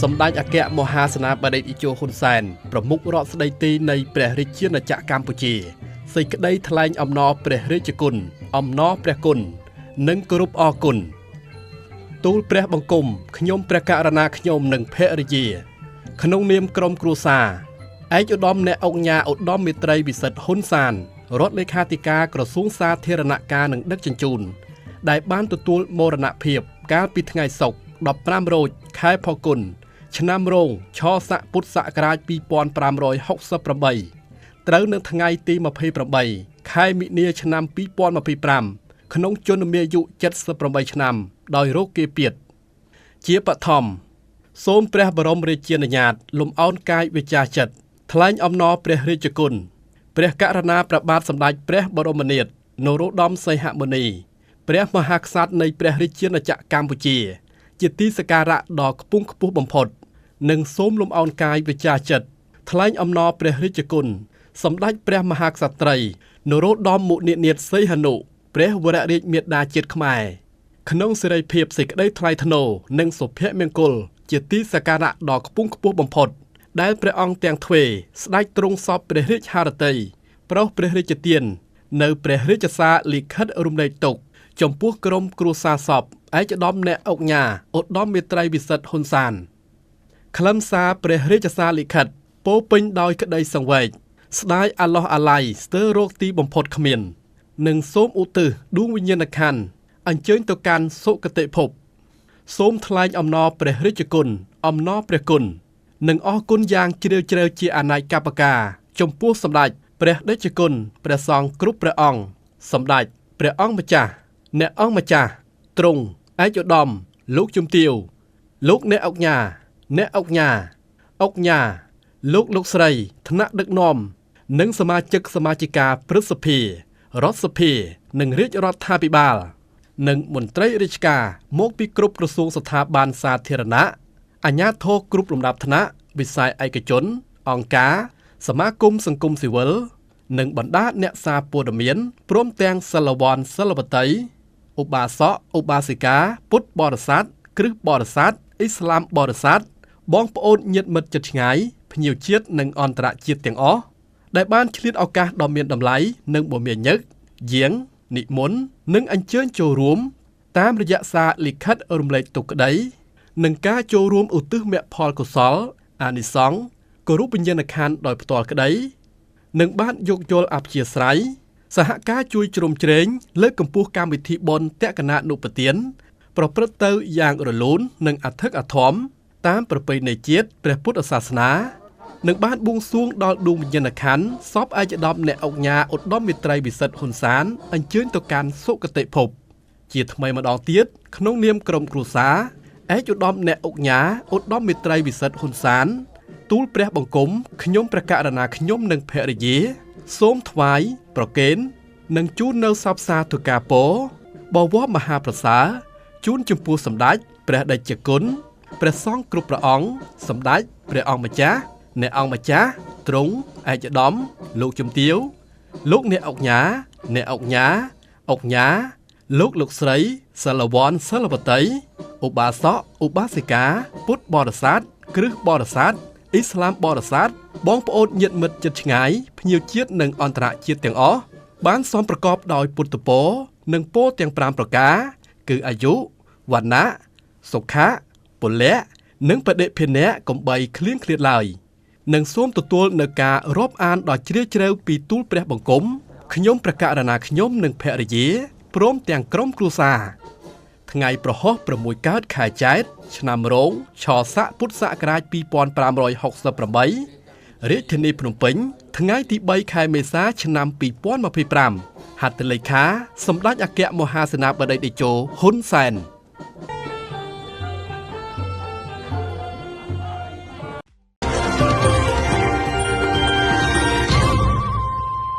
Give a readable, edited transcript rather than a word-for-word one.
សម្ដេចអគ្គមហាសេនាបតីតេជោហ៊ុនសែនប្រមុខរដ្ឋស្ដីទីនៃព្រះរាជាណាចក្រកម្ពុជាសេចក្តីថ្លែងអំណរព្រះរាជគុណអំណរព្រះគុណនិងគោរពអរគុណទូលព្រះបង្គំខ្ញុំព្រះករុណាខ្ញុំនិងភរិយាក្នុងនាមក្រុមគ្រួសារឯកឧត្តមអ្នកអង្គញាឧត្តមមេត្រីវិសិទ្ធហ៊ុនសានរដ្ឋលេខាធិការក្រសួងសាធារណការនិងដឹកជញ្ជូនដែលបានទទួលមរណភាពកាលពីថ្ងៃសុក្រ15រោចខែផល្គុនឆ្នាំរោងឆស័កពុទ្ធសករាជ2568ត្រូវនៅថ្ងៃទី28ខែមិនិនាឆ្នាំ2025ក្នុងជន្មាយុ78ឆ្នាំដោយរោគគាពៀតជាបឋមសូមព្រះបរមរាជានុញ្ញាតលំអោនកាយវិជ្ជាចិត្តថ្លែងអំណរព្រះរាជគុណព្រះករុណាព្រះបាទសម្ដេចព្រះបរមនាថនរោត្តមសីហមុនីព្រះមហាក្សត្រនៃព្រះរាជាណាចក្រកម្ពុជាជាទីសក្ការៈដ៏ខ្ពង់ខ្ពស់បំផុតនិងសូមលំអោនកាយវិជ្ជាចិត្តថ្លែងអំណរព្រះរាជគុណសម្ដេចព្រះមហាក្សត្រីនរោត្តមមុនិនាថសីហនុព្រះវររាជមាតាជាតិខ្មែរក្នុងសេរីភាពសេចក្តីថ្លៃថ្នូរនិងសុភមង្គលជាទីសក្ការៈដ៏ខ្ពង់ខ្ពស់បំផុតដែលព្រះអង្គទាំងទ្វេស្ដេចទ្រង់សពព្រះរាជហឫទ័យប្រោសព្រះរាជទាននៅព្រះរាជសារលិខិតរំលែកទុក្ខចំពោះក្រុមគ្រួសារសពឯកឧត្តមអ្នកអង្គញាឧត្តមមេត្រីវិសិទ្ធហ៊ុនសានខ្លឹមសារព្រះរាជសារលិខិតពោពេញដោយក្តីសង្វេគស្ដាយអាឡោះអាល័យស្ទើររោគទីបំផុតគ្មាននិងសូមឧទ្ទិសដួងវិញ្ញាណក្ខន្ធអញ្ជើញទៅកាន់សុគតិភពសូមថ្លែងអំណរព្រះរាជគុណអំណរព្រះគុណនិងអរគុណយ៉ាងជ្រាលជ្រៅជាអនេកប្បការចំពោះសម្ដេចព្រះតេជគុណព្រះសង្ឃគ្រប់ព្រះអង្គសម្ដេចព្រះអង្គម្ចាស់អ្នកអង្គម្ចាស់ទ្រង់ឯកឧត្តមលោកជំទាវលោកអ្នកអង្គញាលោកស្រីថ្នាក់ដឹកនាំនិងសមាជិកសមាជិកាព្រឹទ្ធសភារដ្ឋសភានិងរាជរដ្ឋាភិបាលនិងមន្ត្រីរាជការមកពីគ្រប់ក្រសួងស្ថាប័នសាធារណៈអាជ្ញាធរគ្រប់លំដាប់ថ្នាក់វិស័យឯកជនអង្គការសមាគមសង្គមស៊ីវិលនិងបណ្ដាអ្នកសារព័ត៌មានព្រមទាំងសិលវ័នសិលបតីឧបាសកឧបាសិកាពុទ្ធបរិស័ទគ្រិស្តបរិស័ទអ៊ីស្លាមបរិស័ទបងប្អូនញាតិមិត្តជិតឆ្ងាយភ្ញៀវជាតិនិងអន្តរជាតិទាំងអស់ដែលបានឆ្លៀតឱកាសដ៏មានតម្លៃនិងបមាញឹកយាងនិមន្តនិងអញ្ជើញចូលរួមតាមរយៈសារលិខិតរំលែកទុក្ខក្តីនិងការចូលរួមឧទ្ទិសមគ្គផលកុសលអានិសង្ឃគោរពវិញ្ញាណក្ខន្ធដោយផ្ទាល់ក្តីនិងបានយោគយល់អព្យាស្រ័យសហការជួយជ្រោមជ្រែងលើកកម្ពស់កម្មវិធីបុណ្យតក្កនានុប្បទានប្រព្រឹត្តទៅយ៉ាងរលូននិងអធិកអធមតាមប្រពៃណីជាតិព្រះពុទ្ធសាសនានិងបានបួងសួងដល់ដួងវិញ្ញាណក្ខន្ធសពឯកឧត្តមអ្នកអង្គញាឧត្តមមេត្រីវិសិទ្ធហ៊ុនសានអញ្ជើញទៅកាន់សុគតិភពជាថ្មីម្ដងទៀតក្នុងនាមក្រុមគ្រួសារឯកឧត្តមអ្នកអង្គញាឧត្តមមេត្រីវិសិទ្ធហ៊ុនសានទូលព្រះបង្គំខ្ញុំព្រះករុណាខ្ញុំនិងភរិយាសូមថ្វាយប្រគេននិងជូននៅសពសាធុការពរបវរមហាប្រសើរជូនចំពោះសម្ដេចព្រះតេជគុណព្រះសង្ឃគ្រប់ព្រះអង្គសម្ដេចព្រះអង្គម្ចាស់អ្នកអង្គម្ចាស់ទ្រង់ឯកឧត្តមលោកជំទាវលោកអ្នកអង្គញាលោកស្រីសិលវ័នសិលវតីឧបាសកឧបាសិកាពុទ្ធបរិស័ទគ្រិស្តបរិស័ទអ៊ីស្លាមបរិស័ទបងប្អូនញាតិមិត្តជិតឆ្ងាយភ្ញៀវជាតិនិងអន្តរជាតិទាំងអស់បានសូមប្រកបដោយពុទ្ធពរនិងពរទាំង5ប្រការគឺអាយុវណ្ណៈសុខៈពលៈនិងបដិភិនៈកំបីឃ្លៀងឃ្លាតឡើយនិងសូមទទួលនៅការរាប់អានដ៏ជ្រាលជ្រៅពីទូលព្រះបង្គំខ្ញុំព្រះករុណាខ្ញុំនិងភរិយាព្រមទាំងក្រុមគ្រួសារថ្ងៃប្រហោះ6កើតខែចែកឆ្នាំរោងឆស័កពុទ្ធសករាជ2568រាជធានីភ្នំពេញថ្ងៃទី3ខែមេសាឆ្នាំ2025ហត្ថលេខាសម្ដេចអគ្គមហាសេនាបតីតេជោហ៊ុនសែន